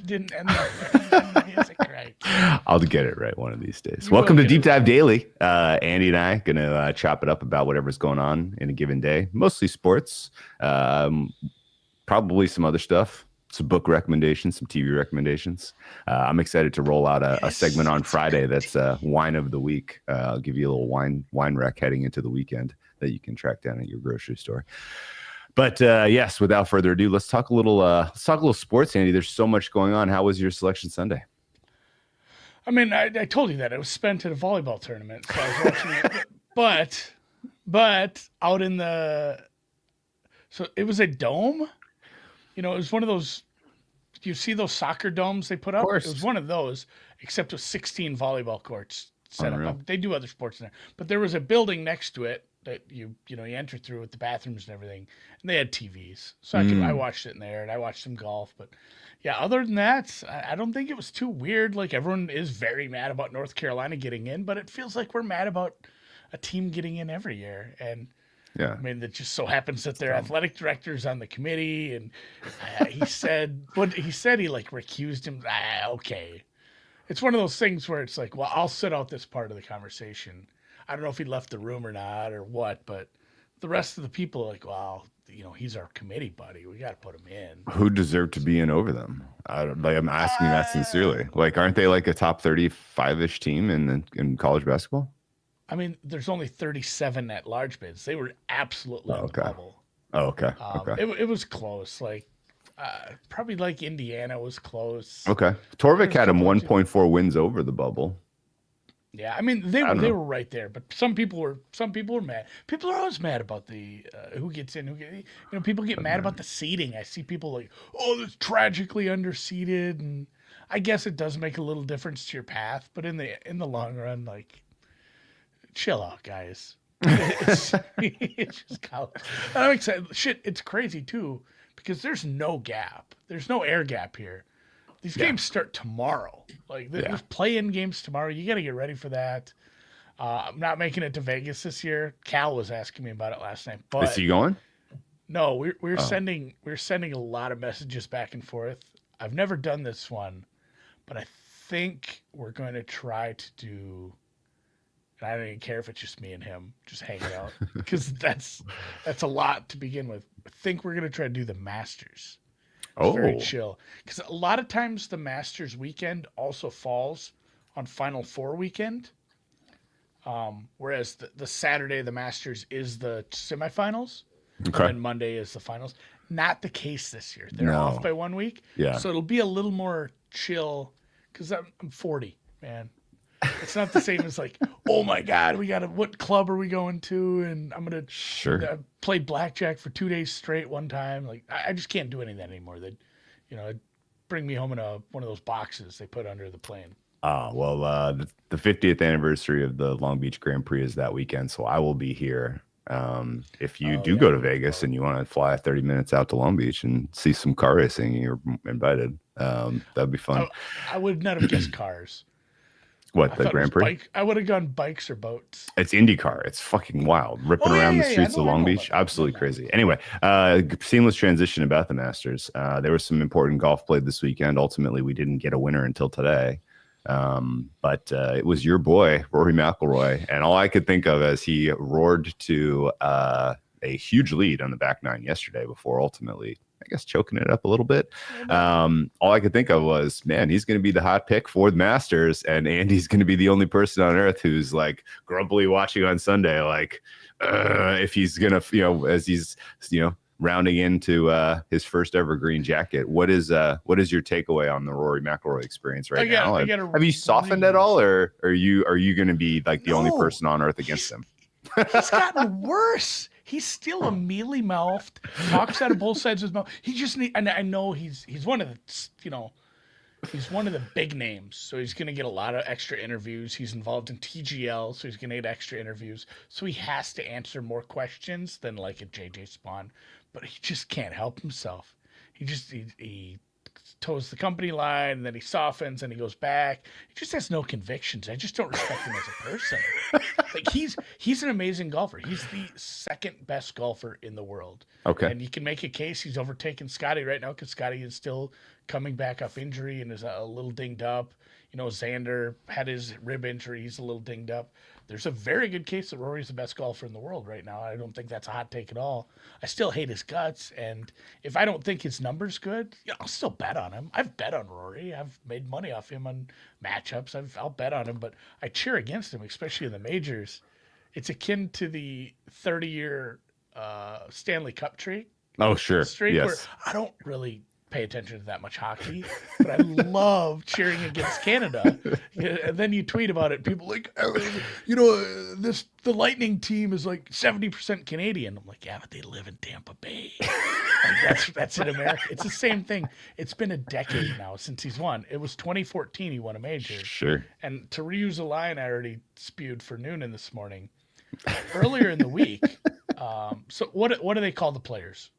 didn't end the music right. I'll get it right one of these days. You Welcome will to get it Deep Dive right. Daily. Andy and I going to chop it up about whatever's going on in a given day, mostly sports, probably some other stuff, some book recommendations, some TV recommendations. I'm excited to roll out a segment on Friday that's wine of the week. I'll give you a little wine rec heading into the weekend that you can track down at your grocery store. But yes, without further ado, let's talk a little sports, Andy. There's so much going on. How was your selection Sunday? I mean, I told you that it was spent at a volleyball tournament, so I was watching it. But out in so it was a dome. It was one of those. You see those soccer domes they put Of up? It was course. one of those, except with 16 volleyball courts set Unreal. up. They do other sports in there, but there was a building next to it that you enter through with the bathrooms and everything, and they had TVs, so I watched it in there, and I watched some golf. But yeah, other than that, I don't think it was too weird. Like everyone is very mad about North Carolina getting in, but it feels like we're mad about a team getting in every year, and Yeah. I mean, it just so happens that their athletic director's on the committee, and he said what he said. He like recused him. Okay, it's one of those things where it's like, well, I'll sit out this part of the conversation. I don't know if he left the room or not or what, but the rest of the people are like, well, he's our committee buddy. We got to put him in. Who deserved to be in over them? I'm asking that Uh, sincerely. Like, aren't they like a top 35-ish team in college basketball? I mean, there's only 37 at large bids. They were absolutely Oh, on the okay. bubble. Oh, okay. Okay. It was close. Like probably like Indiana was close. Okay. There Torvik was a had him couple of 1.4 wins over the bubble. Yeah, I mean they I were don't they know. were right there, but some people were mad. People are always mad about the who gets in, people get mad about the seeding. I see people like, oh, that's tragically underseeded, and I guess it does make a little difference to your path, but in the long run, like, chill out, guys. It's just college. And I'm excited. Shit, it's crazy too because there's no gap. There's no air gap here. These Yeah. games start tomorrow. Like Yeah. there's play-in games tomorrow. You got to get ready for that. I'm not making it to Vegas this year. Cal was asking me about it last night, Is but he going? no, we're Oh, sending a lot of messages back and forth. I've never done this one, but I think we're going to try to do. And I don't even care if it's just me and him just hanging out because that's a lot to begin with. I think we're going to try to do the Masters. It's very oh, chill because a lot of times the Masters weekend also falls on Final Four weekend, whereas the Saturday of the Masters is the semifinals, and okay. then Monday is the finals. Not the case this year. They're off No. by 1 week, Yeah. so it'll be a little more chill because I'm 40, man. It's not the same as like, oh my God, what club are we going to? And I'm gonna Sure. play blackjack for 2 days straight one time. Like I just can't do any of that anymore. They'd, it'd bring me home in one of those boxes they put under the plane. Well, the 50th anniversary of the Long Beach Grand Prix is that weekend, so I will be here. If you Oh do yeah, go to you'll be Vegas fun. and you want to fly 30 minutes out to Long Beach and see some car racing, you're invited. That'd be fun. I would not have guessed cars. What, I the thought it was Grand Prix? bike. I would have gone bikes or boats. It's IndyCar. It's fucking wild, ripping Oh yeah, around the yeah, yeah. streets of I Long know about Beach. that. No, Absolutely no. crazy. Anyway, seamless transition about the Masters. There was some important golf played this weekend. Ultimately, we didn't get a winner until today. But it was your boy, Rory McIlroy. And all I could think of as he roared to a huge lead on the back nine yesterday before ultimately, I guess, choking it up a little bit. All I could think of was, man, he's going to be the hot pick for the Masters, and Andy's going to be the only person on earth who's like grumpily watching on Sunday, like if he's going to, as he's, rounding into his first ever green jacket. What is your takeaway on the Rory McIlroy experience right now? I got a Have you softened at all, or are you going to be like the only No, person on earth against him? he's gotten worse. He's still a mealy mouthed, talks out of both sides of his mouth. He just and I know he's one of the he's one of the big names, so he's going to get a lot of extra interviews. He's involved in TGL, so he's going to get extra interviews. So he has to answer more questions than like a JJ Spawn, but he just can't help himself. He toes the company line, and then he softens and he goes back. He just has no convictions. I just don't respect him as a person. Like he's an amazing golfer. He's the second best golfer in the world. Okay. And you can make a case he's overtaken Scotty right now because Scotty is still coming back off injury and is a little dinged up. You know, Xander had his rib injury. He's a little dinged up. There's a very good case that Rory's the best golfer in the world right now. I don't think that's a hot take at all. I still hate his guts, and if I don't think his number's good, yeah, I'll still bet on him. I've bet on Rory. I've made money off him on matchups. I'll bet on him, but I cheer against him, especially in the majors. It's akin to the 30-year Stanley Cup streak. Oh, sure. Where I don't really pay attention to that much hockey, but I love cheering against Canada. And then you tweet about it. People like, you know, the Lightning team is like 70% Canadian. I'm like, yeah, but they live in Tampa Bay. Like that's in America. It's the same thing. It's been a decade now since he's won. It was 2014 he won a major. Sure. And to reuse a line I already spewed for Noonan this morning, earlier in the week. So what do they call the players?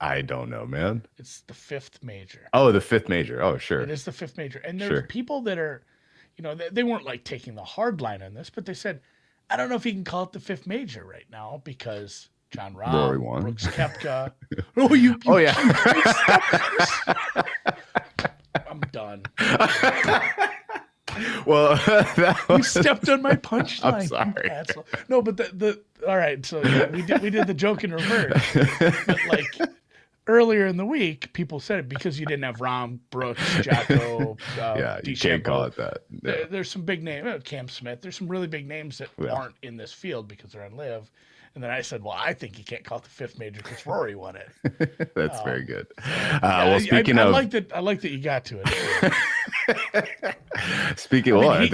I don't know, man. It's the fifth major. Oh, the fifth major. Oh, sure. It is the fifth major. And there's people that are, you know, they weren't like taking the hard line on this, but they said, I don't know if you can call it the fifth major right now because John Rory Rahm, won. Brooks Koepka. Oh, yeah. I'm done. Well, you stepped on my punchline. I'm sorry. Asshole. No, but the all right. So yeah, we did the joke in reverse. But like earlier in the week, people said it because you didn't have Rahm, Brooks, Jocko. Yeah, you can't call it that. Yeah. There's some big names. Cam Smith. There's some really big names that aren't in this field because they're on live. And then I said, well, I think you can't call it the fifth major because Rory won it. That's very good. Well, speaking of, I like that you got to it. Speaking, we're if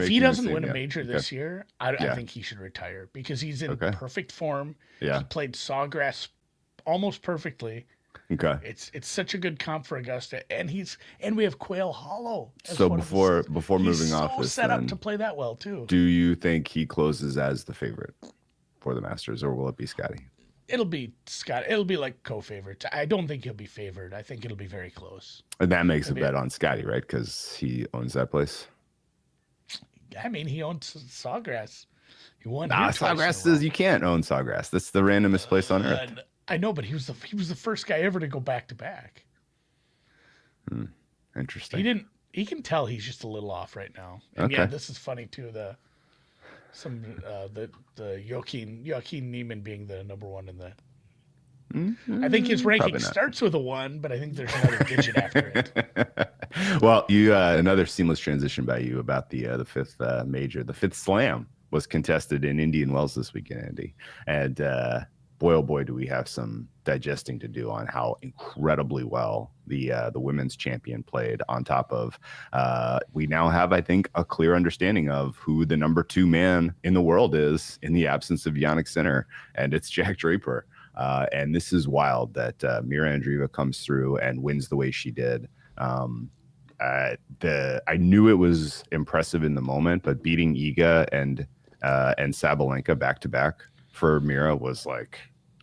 he doesn't win a major this year, I think he should retire because he's in perfect form. Yeah, he played Sawgrass almost perfectly. Okay, it's such a good comp for Augusta, and we have Quail Hollow. So before moving off this, this, set up to play that well too. Do you think he closes as the favorite for the Masters, or will it be Scotty? It'll be Scott. It'll be like co-favorite. I don't think he'll be favored. I think it'll be very close. And that makes a bet on Scotty, right? Because he owns that place. I mean, he owns Sawgrass. He won. Sawgrass says you can't own Sawgrass. That's the randomest place on earth. I know, but he was the first guy ever to go back to back. Interesting. He can tell he's just a little off right now. And yeah, this is funny too. The Joaquin Neiman being the number one in the. I think his ranking starts with a 1, but I think there's another digit after it. Well, you another seamless transition by you about the fifth major. The fifth slam was contested in Indian Wells this weekend, Andy, and boy, oh boy, do we have some digesting to do on how incredibly well the women's champion played. On top of, we now have, I think, a clear understanding of who the number 2 man in the world is in the absence of Jannik Sinner, and it's Jack Draper. And this is wild that Mira Andreeva comes through and wins the way she did. I knew it was impressive in the moment, but beating Iga and Sabalenka back to back for Mira was like,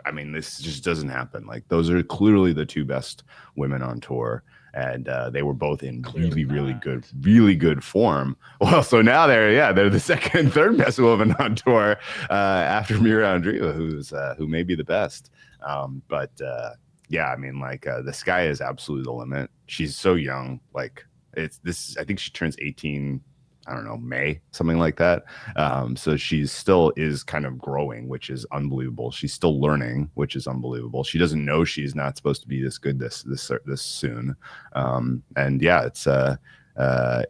I mean, this just doesn't happen. Like, those are clearly the 2 best women on tour, and they were both in really good form. Well, so now they're the second and third best women on tour after Mira Andreeva, who may be the best. Yeah, I mean, like the sky is absolutely the limit. She's so young. Like, I think she turns 18. I don't know, May, something like that. So she still is kind of growing, which is unbelievable. She's still learning, which is unbelievable. She doesn't know she's not supposed to be this good this soon. And yeah, it's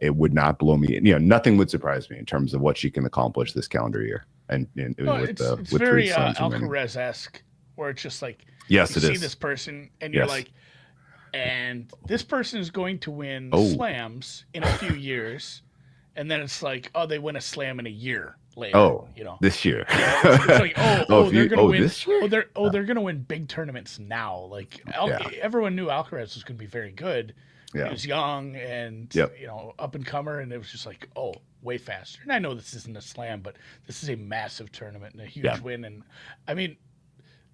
it would not blow me. You know, nothing would surprise me in terms of what she can accomplish this calendar year. And it's very Alcaraz-esque, where it's just like, yes, you see this person and you're like, and this person is going to win slams in a few years. And then it's like, they win a slam in a year later. This year. It's like, they're going to win. This year? They're going to win big tournaments now. Like, everyone knew Alcaraz was going to be very good. Yeah. He was young and up and comer, and it was just like, way faster. And I know this isn't a slam, but this is a massive tournament and a huge win. And I mean,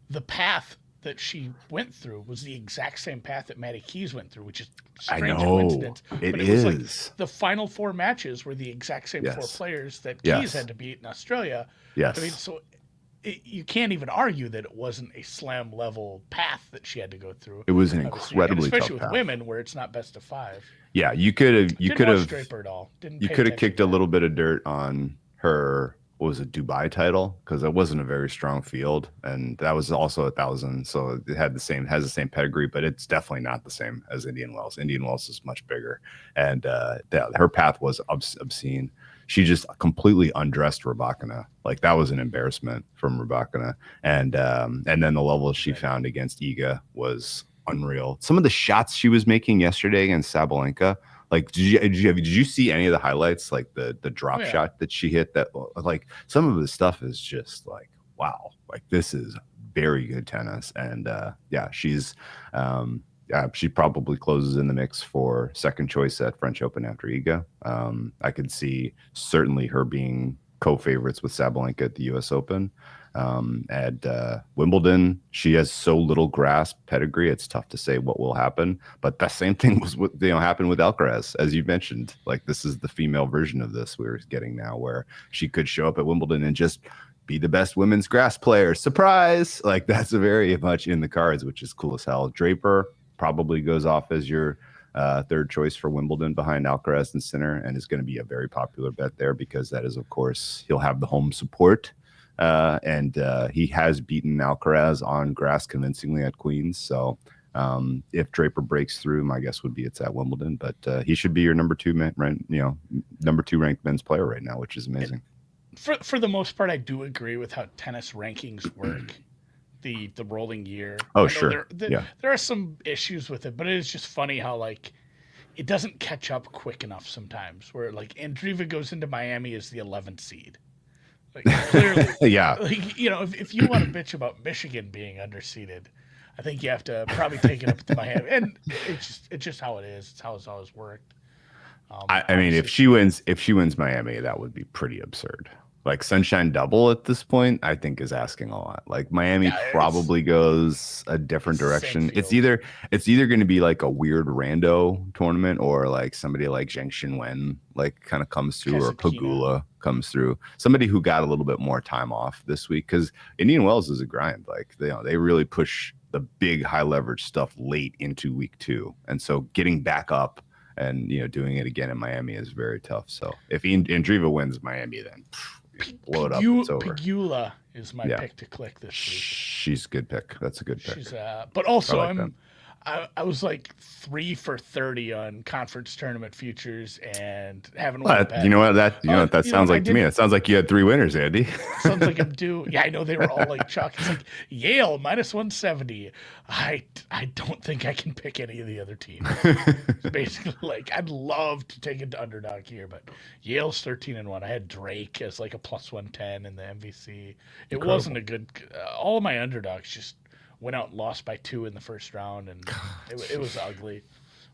the path that she went through was the exact same path that Maddie Keys went through, which is strange coincidence. It was like the final 4 matches were the exact same 4 players that Keys had to beat in Australia. Yes. I mean, so you can't even argue that it wasn't a slam level path that she had to go through. It was an Obviously, and incredibly tough especially with path. women where it's not best of 5. Yeah, you could have Didn't watch Draper at all. Didn't you pay could have attention kicked to a that. little bit of dirt on her, what was it, Dubai title, because it wasn't a very strong field, and that was also 1,000, so it has the same pedigree, but it's definitely not the same as Indian Wells. Indian Wells is much bigger, and her path was obscene. She just completely undressed Rybakina. Like, that was an embarrassment from Rybakina, and then the level she found against Iga was unreal. Some of the shots she was making yesterday against Sabalenka, like, did you see any of the highlights? Like the drop shot that she hit, that, like, some of the stuff is just like, wow, like, this is very good tennis. And she probably closes in the mix for second choice at French Open after Iga. I could see certainly her being co-favorites with Sabalenka at the U.S. Open. At Wimbledon, she has so little grasp pedigree. It's tough to say what will happen. But the same thing was happened with Alcaraz, as you mentioned. Like, this is the female version of this we're getting now, where she could show up at Wimbledon and just be the best women's grass player. Surprise! Like, that's very much in the cards, which is cool as hell. Draper probably goes off as your third choice for Wimbledon behind Alcaraz and Sinner, and is going to be a very popular bet there, because that is, of course, he'll have the home support. And he has beaten Alcaraz on grass convincingly at Queens. So if Draper breaks through, my guess would be it's at Wimbledon. But he should be your number 2 ranked men's player right now, which is amazing. For the most part, I do agree with how tennis rankings work. The rolling year. Oh, sure. There are some issues with it, but it is just funny how, like, it doesn't catch up quick enough sometimes. Where, like, Andreeva goes into Miami as the 11th seed. Like, clearly, yeah. Like, if you want to bitch about Michigan being underseeded, I think you have to probably take it up to Miami. And it's just how it is. It's how it's always worked. I mean, if she wins Miami, that would be pretty absurd. Like, Sunshine Double at this point, I think, is asking a lot. Like, Miami probably goes a different direction. It's either going to be like a weird rando tournament, or like somebody like Zheng Xinwen like kind of comes through, or Pagula comes through. Somebody who got a little bit more time off this week, because Indian Wells is a grind. Like, they really push the big high leverage stuff late into week 2, and so getting back up and doing it again in Miami is very tough. So if Andreeva wins Miami, then blow it up. It's over. Pagula is my pick to click this week. She's a good pick. That's a good pick. But also I was like 3 for 30 on conference tournament futures and haven't won a bet. You know what that sounds like to me? It sounds like you had 3 winners, Andy. Sounds like I'm due. Yeah, I know they were all like chalk. It's like Yale -170. I don't think I can pick any of the other teams. Basically, like, I'd love to take it to underdog here, but Yale's 13-1. I had Drake as like a +110 in the MVC. It wasn't a good. All of my underdogs just went out and lost by 2 in the first round, and it was ugly.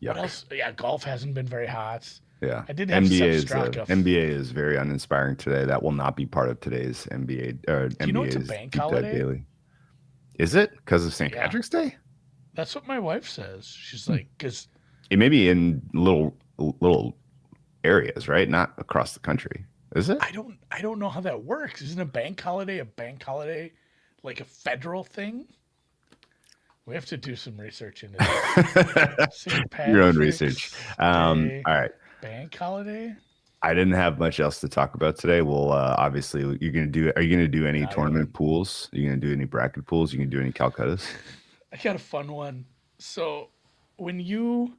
What else? Yeah, golf hasn't been very hot. Yeah, I did have NBA is very uninspiring today. That will not be part of today's NBA. Do you know it's a bank holiday? Daily. Is it because of St. Patrick's Day? That's what my wife says. She's like, because it may be in little areas, right? Not across the country. Is it? I don't know how that works. Isn't a bank holiday like a federal thing? We have to do some research into that. Your own research. All right. Bank holiday? I didn't have much else to talk about today. Well, obviously, are you going to do any tournament pools? Are you going to do any bracket pools? Are you going to do any Calcuttas? I got a fun one. So when you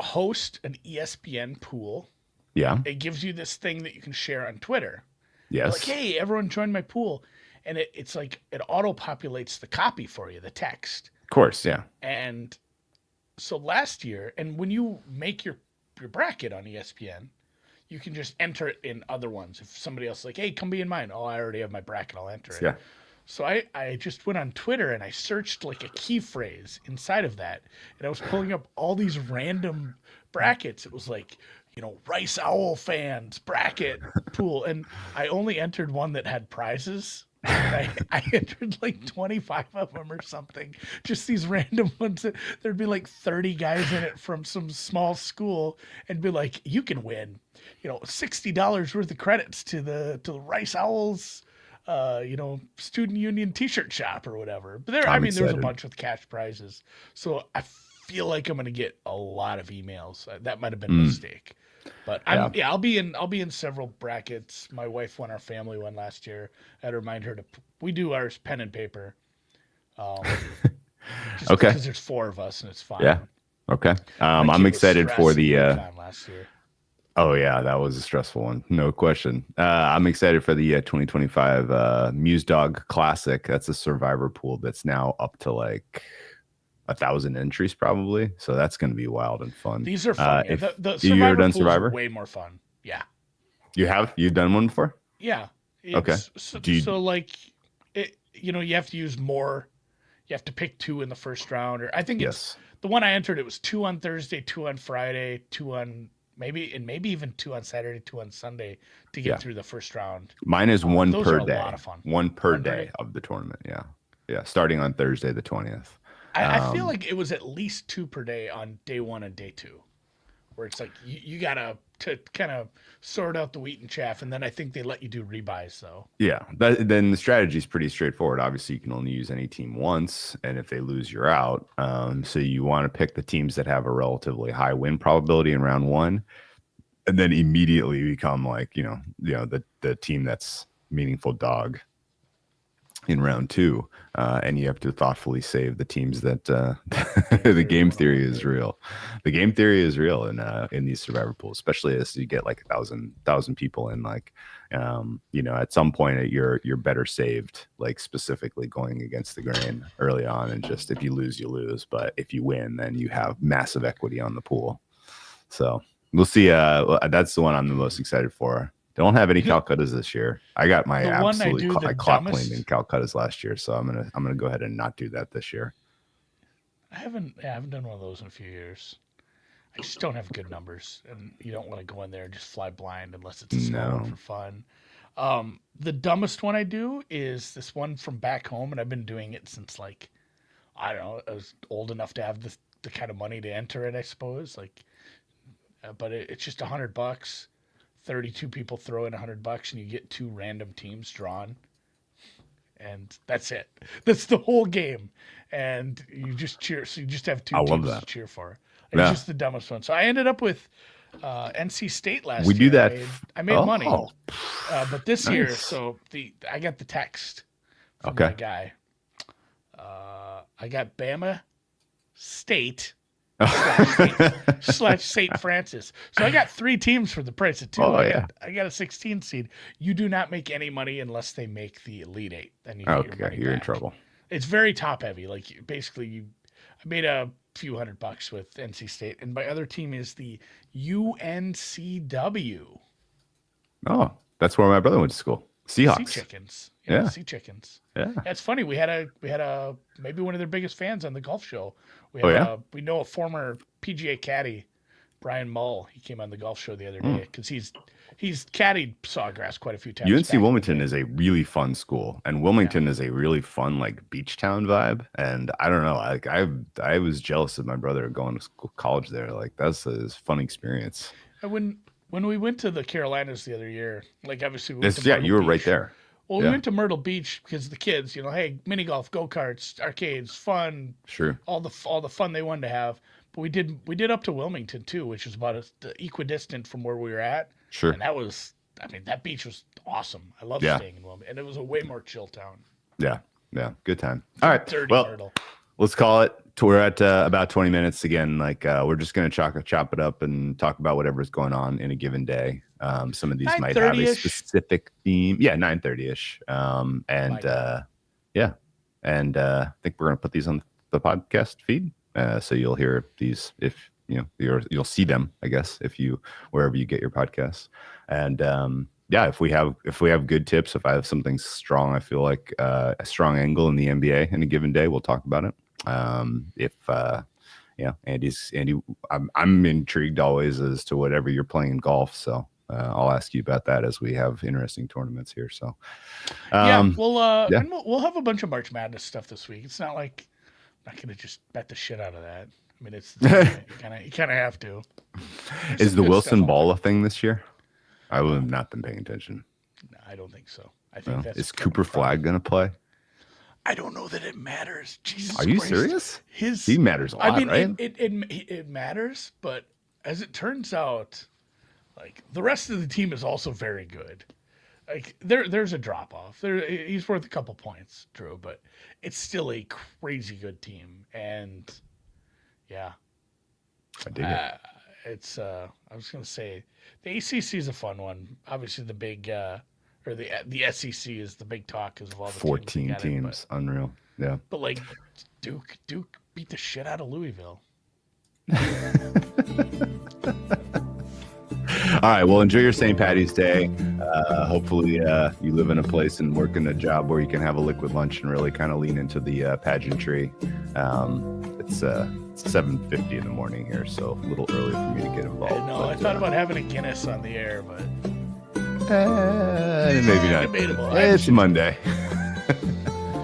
host an ESPN pool, it gives you this thing that you can share on Twitter. Yes. You're like, hey, everyone join my pool. And it's like it auto-populates the copy for you, the text. Of course, yeah. And so last year, and when you make your bracket on ESPN, you can just enter it in other ones. If somebody else is like, hey, come be in mine. Oh, I already have my bracket. I'll enter it. Yeah. So I just went on Twitter and I searched like a key phrase inside of that. And I was pulling up all these random brackets. It was like, Rice Owl fans bracket pool. And I only entered one that had prizes. I entered like 25 of them or something. Just these random ones. There'd be like 30 guys in it from some small school, and be like, you can win, $60 worth of credits to the Rice Owls student union T-shirt shop or whatever. But there I'm was a excited. bunch with cash prizes, so I feel like I'm gonna get a lot of emails. That might have been a mistake, but Yeah. I'll be in several brackets. My wife won our family one last year. I'd remind her we do ours pen and paper, just Okay. because there's four of us and it's Yeah. fine. Okay. My I'm kid was excited for stressing the recon last year. oh yeah, that was a stressful one. No question. I'm excited for the 2025 Muse Dog Classic. That's a survivor pool that's now up to like 1,000 entries probably. So that's going to be wild and fun. These are fun. Yeah, If the you ever survivor done pools are Survivor, way more fun. Yeah, you've done one before? yeah. Okay. It's so, Do you? so like it. You have to use more. You have to pick two in the first round, or I think it's Yes. the one I entered. It was two on Thursday, two on Friday, two on maybe even two on Saturday, two on Sunday to get Yeah. through the first round. Mine is one Those are per a lot day. of fun. One per One per day day. of the tournament. Yeah. Yeah. Starting on Thursday the 20th. I feel Um, like it was at least two per day on day one and day two, where it's like you gotta to kind of sort out the wheat and chaff, and then I think they let you do rebuys though. Yeah, then the strategy is pretty straightforward. Obviously, you can only use any team once, and if they lose, you're out. So you want to pick the teams that have a relatively high win probability in round one, and then immediately become like the team that's meaningful dog in round two, and you have to thoughtfully save the teams that the game theory is real. The game theory is real in these survivor pools, especially as you get like 1,000 people in. Like, at some point you're better saved, like specifically going against the grain early on, and just if you lose, you lose. But if you win, then you have massive equity on the pool. So we'll see. That's the one I'm the most excited for. Don't have any Calcuttas this year. I got my The one I do the I clock cleaned in dumbest. Calcuttas last year, so I'm gonna go ahead and not do that this year. I haven't done one of those in a few years. I just don't have good numbers, and you don't want to go in there and just fly blind unless it's a small one No. for fun. The dumbest one I do is this one from back home, and I've been doing it since like I don't know. I was old enough to have the kind of money to enter it, I suppose. Like, but it's just $100. 32 people throw in $100, and you get two random teams drawn, and that's it. That's the whole game, and you just cheer. So you just have two I love teams to that. cheer for. It's Yeah. just the dumbest one. So I ended up with NC State We last do year. that. I made money, Oh, but this year, nice. so I got the text from Okay. my guy. I got Bama State slash St. Francis. So I got three teams for the price of two. Oh, yeah. I got a 16 seed. You do not make any money unless they make the Elite Eight. Then you get your Okay, money you're in back. trouble. It's very top heavy. Like basically, I made a few $100 with NC State, and my other team is the UNCW Oh, that's where my brother went to school. Sea Seahawks. Chickens. Yeah. Sea Chickens. Yeah. That's funny. We had a maybe one of their biggest fans on the golf show. We Oh, have yeah? we know a former PGA caddy, Brian Mull. He came on the golf show the other day because he's caddied Sawgrass quite a few times. UNC Wilmington is a really fun school, and Wilmington is a really fun like beach town vibe. And I don't know, like I was jealous of my brother going to school, college there. Like that's a fun experience. And when we went to the Carolinas the other year, like obviously we went to Yeah, Myrtle you were right Beach. there. Well, we Yeah. went to Myrtle Beach because the kids, hey, mini golf, go karts, arcades, fun, Sure. all the fun they wanted to have. But we did up to Wilmington too, which was about equidistant from where we were at. Sure. And that beach was awesome. I love Yeah. staying in Wilmington, and it was a way more chill town. Yeah. Yeah. Good time. All right. Dirty Well, Myrtle. let's call it. We're at about 20 minutes again. Like we're just gonna chop it up and talk about whatever's going on in a given day. Some of these might have a 9:30-ish. specific theme. Yeah, 9:30ish. My God. Yeah, and I think we're gonna put these on the podcast feed, so you'll hear these if you'll see them. I guess if you wherever you get your podcasts, and yeah, if we have good tips, if I have something strong, I feel like a strong angle in the NBA in a given day, we'll talk about it. If Andy, I'm intrigued always as to whatever you're playing in golf. So I'll ask you about that as we have interesting tournaments here. So Yeah, yeah. and we'll have a bunch of March Madness stuff this week. It's not like I'm not gonna just bet the shit out of that. I mean, it's you kind of have to. There's Is some the good Wilson stuff out Ball a thing this year? I would have not been paying attention. No, I don't think so. I think that's Is Cooper Flagg going to play? I don't know that it matters. Jesus Are you Christ. serious? His He matters a lot, I mean, right? it matters, but as it turns out, like the rest of the team is also very good. Like there's a drop off. He's worth a couple points, Drew, but it's still a crazy good team. And yeah, I dig it. it's I was gonna say the ACC is a fun one. Obviously, the big or the SEC is the big talk because of all the 14 teams, unreal. Yeah. But like Duke beat the shit out of Louisville. All right. Well, enjoy your St. Patty's Day. Hopefully, you live in a place and work in a job where you can have a liquid lunch and really kind of lean into the pageantry. It's 7:50 in the morning here, so a little early for me to get involved. I thought about having a Guinness on the air, but maybe not. debatable. It's Monday.